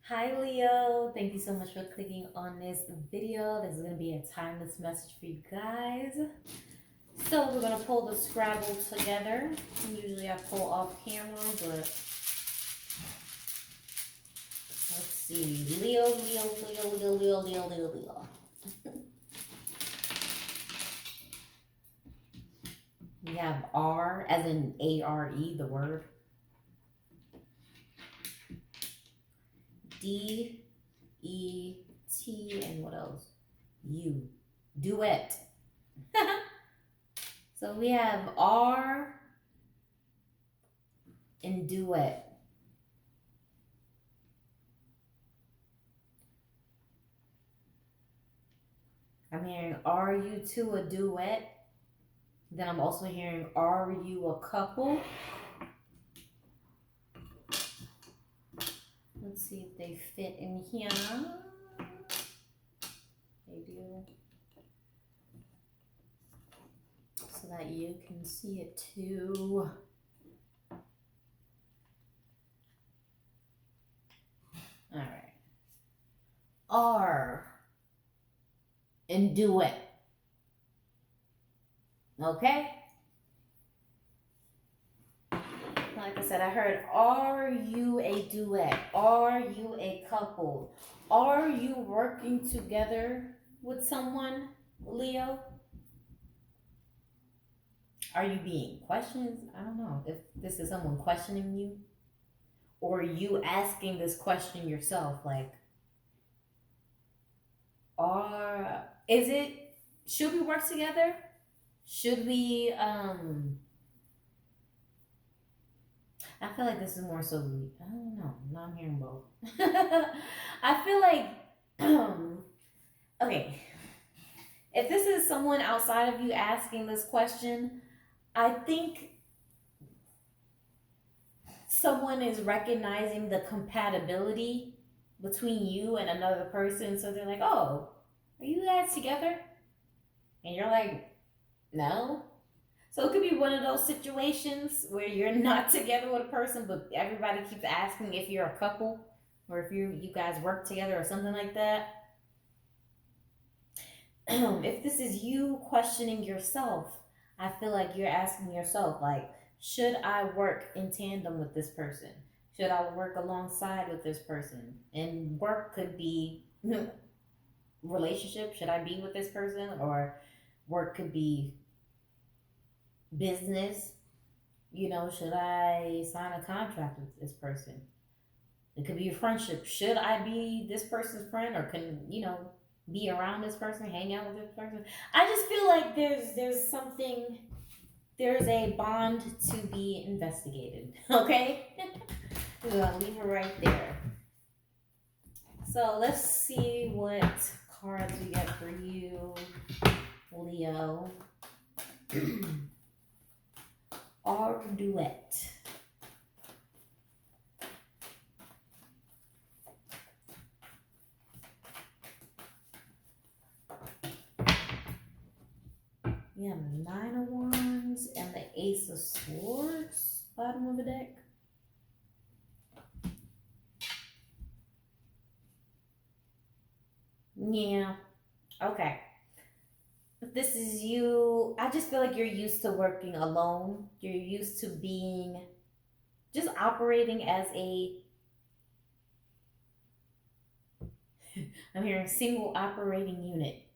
Hi Leo, thank you so much for clicking on this video. This is going to be a timeless message for you guys. So we're going to pull the Scrabble together. Usually I pull off camera, but let's see. Leo, Leo, Leo, Leo, Leo, Leo, Leo, Leo. We have R as in A-R-E, the word. D, E, T, and what else? U. Duet. So we have R and duet. I'm hearing, are you two a duet? Then I'm also hearing, are you a couple? Let's see if they fit in here. They do. So that you can see it too. All right. R and duet. Okay? Like I said, I heard, are you a duet? Are you a couple? Are you working together with someone, Leo? Are you being questioned? I don't know if this is someone questioning you or you asking this question yourself. Like, is it, should we work together? Should we, I feel like this is more so, I don't know. Now I'm hearing both. I feel like, okay, if this is someone outside of you asking this question, I think someone is recognizing the compatibility between you and another person. So they're like, oh, are you guys together? And you're like, no. So it could be one of those situations where you're not together with a person, but everybody keeps asking if you're a couple or if you guys work together or something like that. If this is you questioning yourself, I feel like you're asking yourself, like, should I work in tandem with this person? Should I work alongside with this person? And work could be relationship. Should I be with this person? Or work could be business. Should I sign a contract with this person? It could be a friendship. Should I be this person's friend, or be around this person, hang out with this person? I just feel like there's something, there's a bond to be investigated. Okay? We're gonna leave it right there. So let's see what cards we got for you, Leo. Our duet. We have the Nine of Wands and the Ace of Swords, bottom of the deck. Yeah. Okay. If this is you, I just feel like you're used to working alone. You're used to being, just operating as a, I'm hearing single operating unit,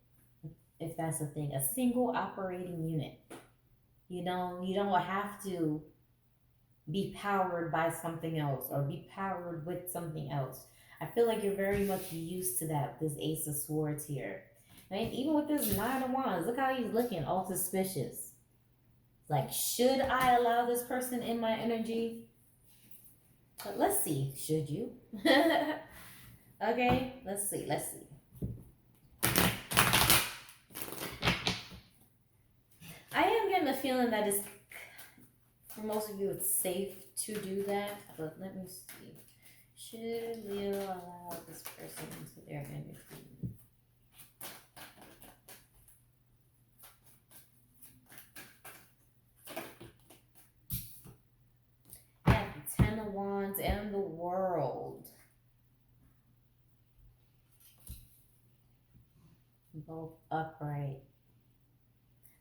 if that's a thing, a single operating unit. You don't have to be powered by something else or be powered with something else. I feel like you're very much used to that, this Ace of Swords here. And even with this Nine of Wands, look how he's looking, all suspicious. Like, should I allow this person in my energy? But let's see, should you? Okay, let's see. I am getting the feeling that it's, for most of you, it's safe to do that, but let me see. Should Leo allow this person into their energy? I have the Ten of Wands and the World. Both upright.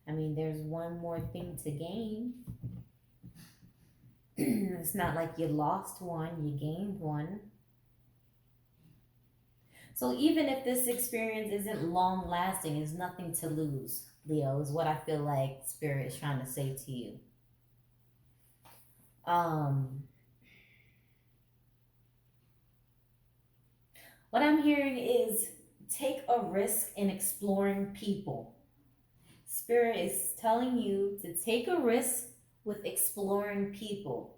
I mean, there's one more thing to gain. It's not like you lost one, you gained one. So even if this experience isn't long lasting, it's nothing to lose, Leo, is what I feel like Spirit is trying to say to you. Um, what I'm hearing is take a risk in exploring people. Spirit is telling you to take a risk with exploring people.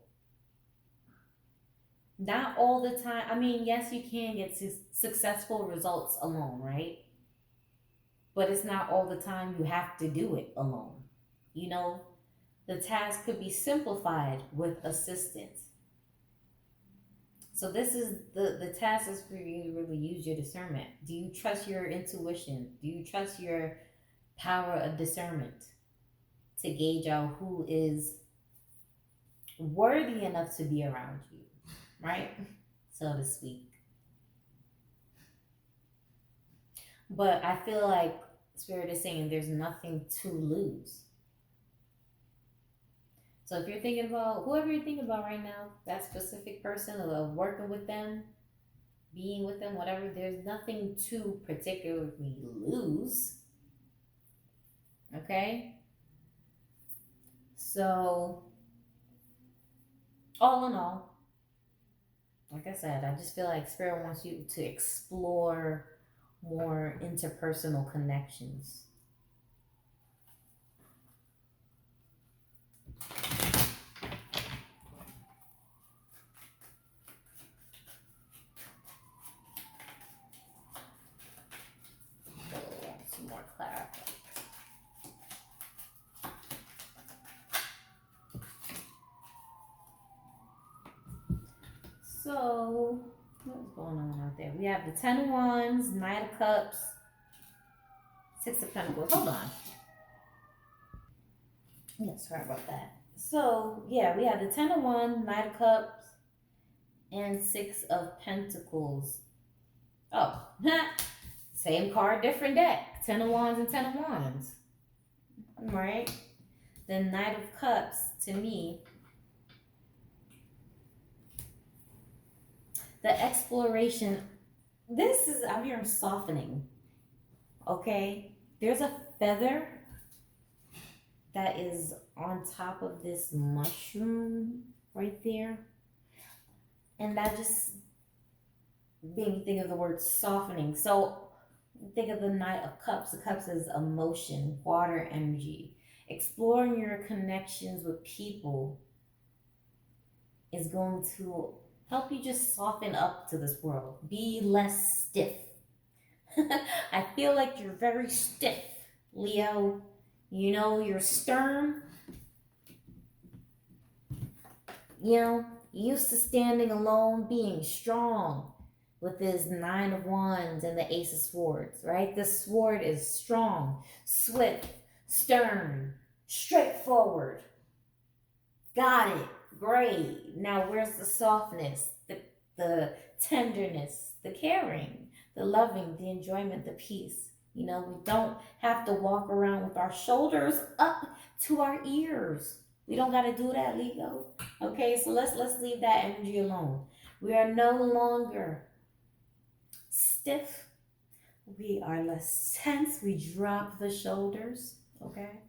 Not all the time. I mean, yes, you can get successful results alone, right? But it's not all the time you have to do it alone. You know, the task could be simplified with assistance. So this is the task is for you to really use your discernment. Do you trust your intuition? Do you trust your power of discernment to gauge out who is worthy enough to be around you, right? So to speak. But I feel like Spirit is saying there's nothing to lose. So if you're thinking about whoever you're thinking about right now, that specific person or working with them, being with them, whatever, there's nothing to particularly lose. Okay? So, all in all, like I said, I just feel like Spirit wants you to explore more interpersonal connections. Some more clarity. So, what's going on out there? We have the Ten of Wands, Knight of Cups, Six of Pentacles. Hold on. Yeah, sorry about that. So, yeah, we have the Ten of Wands, Knight of Cups, and Six of Pentacles. Oh, same card, different deck. Ten of Wands and Ten of Wands. Right? The Knight of Cups, to me, the exploration. This is, I'm hearing softening. Okay? There's a feather that is on top of this mushroom right there. And that just made me think of the word softening. So think of the Knight of Cups. The Cups is emotion, water energy. Exploring your connections with people is going to help you just soften up to this world. Be less stiff. I feel like you're very stiff, Leo. You know, you're stern. You know, used to standing alone, being strong with this Nine of Wands and the Ace of Swords, right? The sword is strong, swift, stern, straightforward. Got it. Great. Now, where's the softness, the tenderness, the caring, the loving, the enjoyment, the peace? You know, we don't have to walk around with our shoulders up to our ears. We don't got to do that, Leo. Okay, so let's leave that energy alone. We are no longer stiff. We are less tense. We drop the shoulders. Okay.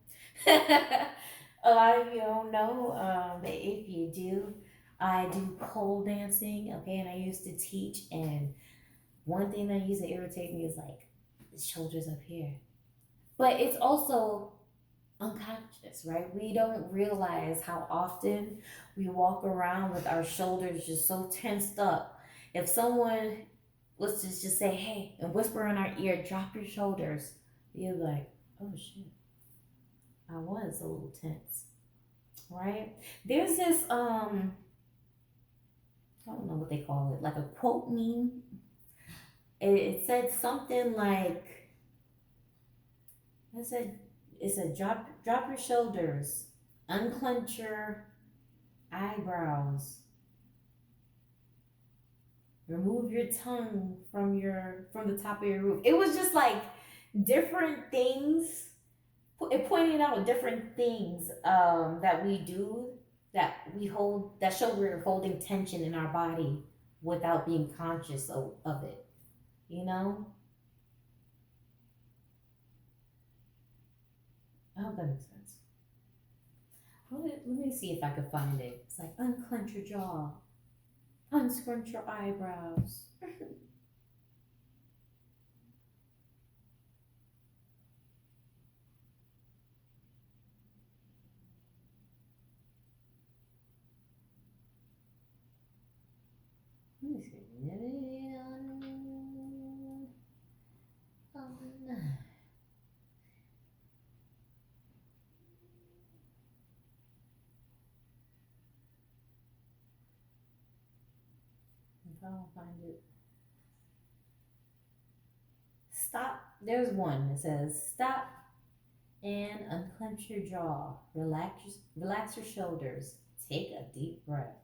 A lot of you don't know, but if you do, I do pole dancing. Okay, and I used to teach. And one thing that used to irritate me is like the shoulders up here. But it's also unconscious, right? We don't realize how often we walk around with our shoulders just so tensed up. If someone was to just say, hey, and whisper in our ear, drop your shoulders, you're like, oh shit, I was a little tense, right? There's this, I don't know what they call it, like a quote meme. It said something like, it said drop your shoulders, unclench your eyebrows, remove your tongue from the top of your roof. It was just like different things, pointing out different things that we do, that we hold, that show we're holding tension in our body without being conscious of it. You know, I hope that makes sense. Let me see if I can find it. It's like unclench your jaw, unscrunch your eyebrows. Let me see. If I don't find it, stop. There's one that says stop and unclench your jaw. Relax your shoulders. Take a deep breath.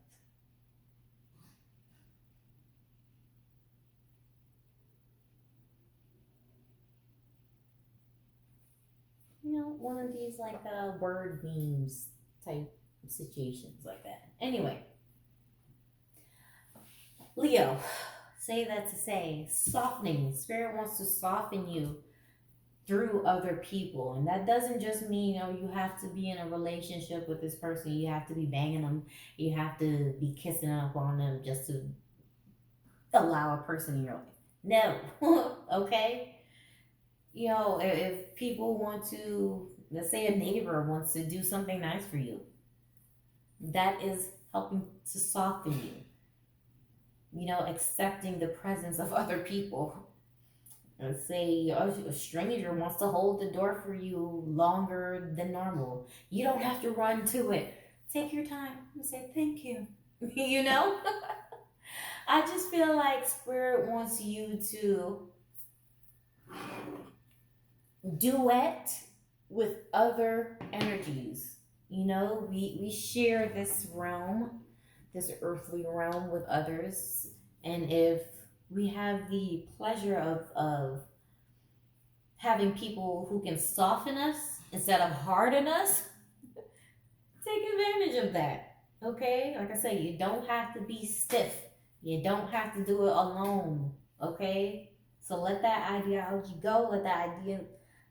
One of these like word memes type situations like that. Anyway, Leo, say that to say softening. Spirit wants to soften you through other people, and that doesn't just mean you have to be in a relationship with this person. You have to be banging them. You have to be kissing up on them just to allow a person in your life. No, okay. If people want to, let's say a neighbor wants to do something nice for you, that is helping to soften you. Accepting the presence of other people. Let's say a stranger wants to hold the door for you longer than normal. You don't have to run to it. Take your time and say thank you. you know? I just feel like Spirit wants you to duet with other energies. We share this realm, this earthly realm with others. And if we have the pleasure of having people who can soften us instead of harden us, take advantage of that. Okay? Like I say, you don't have to be stiff. You don't have to do it alone. Okay? So let that ideology go. Let that idea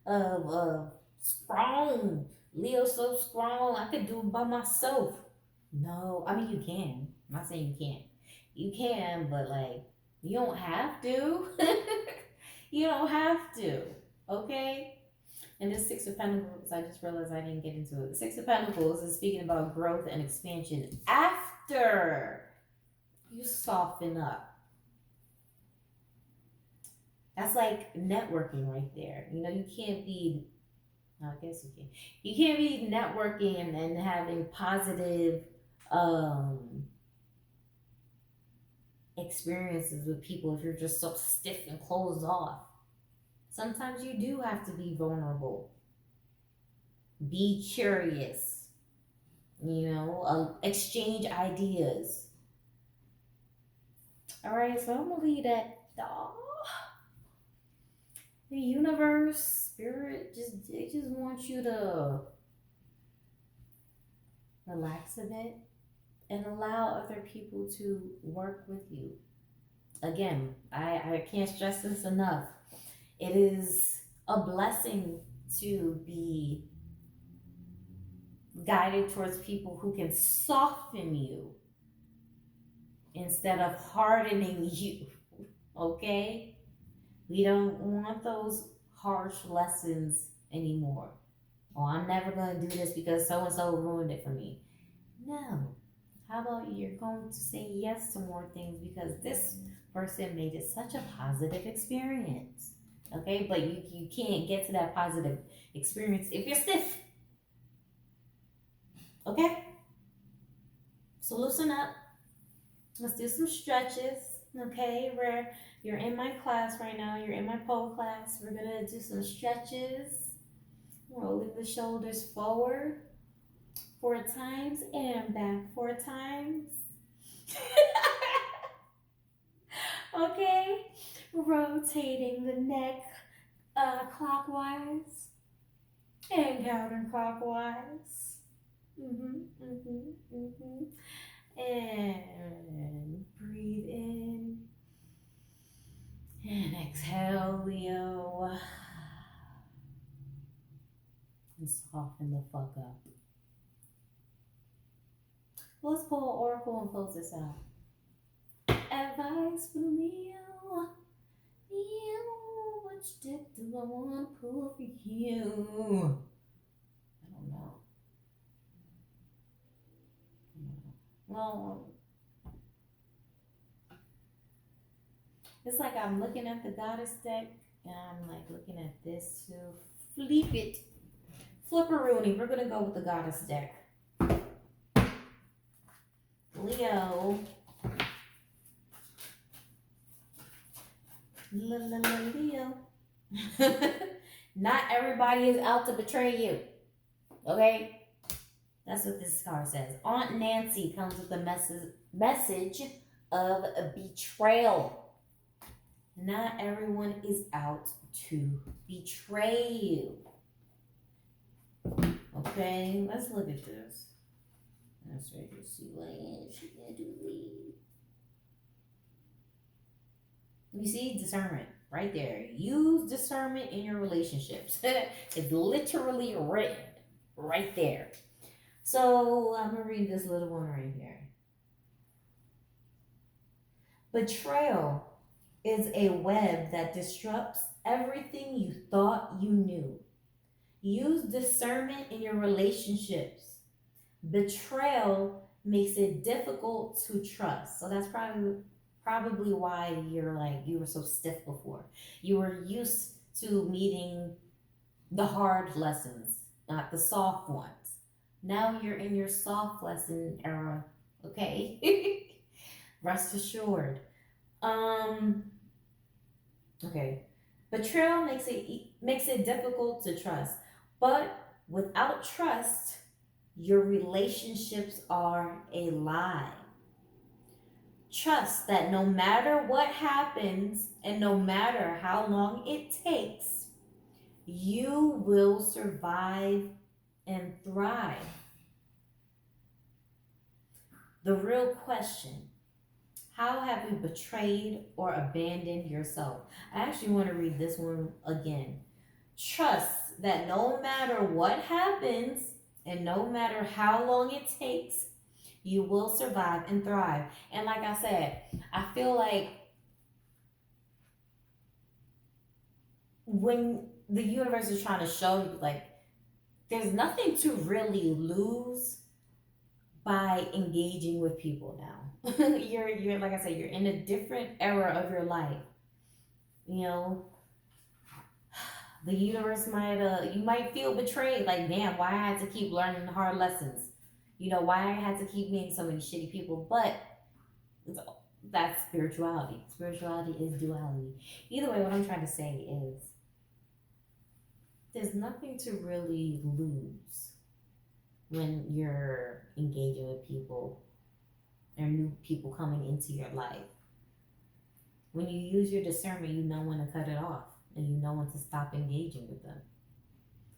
of strong. Leo so strong, I could do it by myself. No, I mean you can. I'm not saying you can't. You can, but like you don't have to. you don't have to. Okay? And this Six of Pentacles, I just realized I didn't get into it. The Six of Pentacles is speaking about growth and expansion after you soften up. That's like networking right there. You can't be, I guess you can. You can't be networking and having positive um, experiences with people if you're just so stiff and closed off. Sometimes you do have to be vulnerable. Be curious. Exchange ideas. All right, so I'm gonna leave that. The universe, spirit, they just want you to relax a bit and allow other people to work with you. Again, I can't stress this enough. It is a blessing to be guided towards people who can soften you instead of hardening you. Okay? We don't want those harsh lessons anymore. Oh, I'm never going to do this because so and so ruined it for me. No. How about you're going to say yes to more things because this person made it such a positive experience? Okay, but you can't get to that positive experience if you're stiff. Okay? So loosen up. Let's do some stretches. Okay, you're in my class right now. You're in my pole class. We're gonna do some stretches. Rolling the shoulders forward 4 times and back 4 times. Okay, rotating the neck clockwise and counterclockwise. Mm-hmm. And breathe in and exhale, Leo. And soften the fuck up. Let's pull an oracle and close this out. Advice for Leo. Leo, which deck do I want to pull for you? I don't know. Well, it's like I'm looking at the goddess deck and I'm like looking at this too. Flip it. Flipperoonie. We're gonna go with the goddess deck. Leo. Leo. Not everybody is out to betray you. Okay? That's what this card says. Aunt Nancy comes with a message of a betrayal. Not everyone is out to betray you. Okay, let's look at this. Let's try to see what she gonna do. You see discernment right there. Use discernment in your relationships. It's literally written right there. So I'm gonna read this little one right here. Betrayal is a web that disrupts everything you thought you knew. Use discernment in your relationships. Betrayal makes it difficult to trust. So that's probably why you were so stiff before. You were used to meeting the hard lessons, not the soft ones. Now you're in your soft lesson era, okay? Rest assured. Okay. Betrayal makes it difficult to trust. But without trust, your relationships are a lie. Trust that no matter what happens and no matter how long it takes, you will survive and thrive. The real question: how have you betrayed or abandoned yourself? I actually want to read this one again. Trust that no matter what happens and no matter how long it takes, you will survive and thrive. And like I said, I feel like when the universe is trying to show you, like, there's nothing to really lose by engaging with people now. You're like I said, you're in a different era of your life. You know, the universe might you might feel betrayed, like, damn, why I had to keep learning hard lessons. You know, why I had to keep meeting so many shitty people. But that's spirituality. Spirituality is duality. Either way, what I'm trying to say is there's nothing to really lose when you're engaging with people or new people coming into your life. When you use your discernment, you know when to cut it off and you know when to stop engaging with them.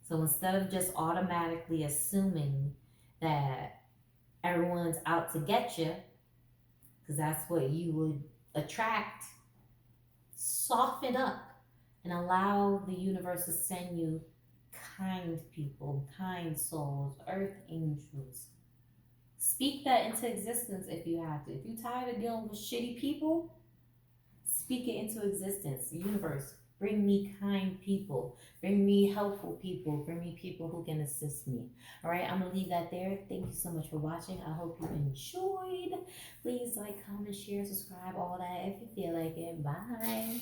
So instead of just automatically assuming that everyone's out to get you, because that's what you would attract, soften up and allow the universe to send you kind people, kind souls, earth angels. Speak that into existence if you have to. If you're tired of dealing with shitty people, speak it into existence. Universe, bring me kind people. Bring me helpful people. Bring me people who can assist me. All right, I'm going to leave that there. Thank you so much for watching. I hope you enjoyed. Please like, comment, share, subscribe, all that if you feel like it. Bye.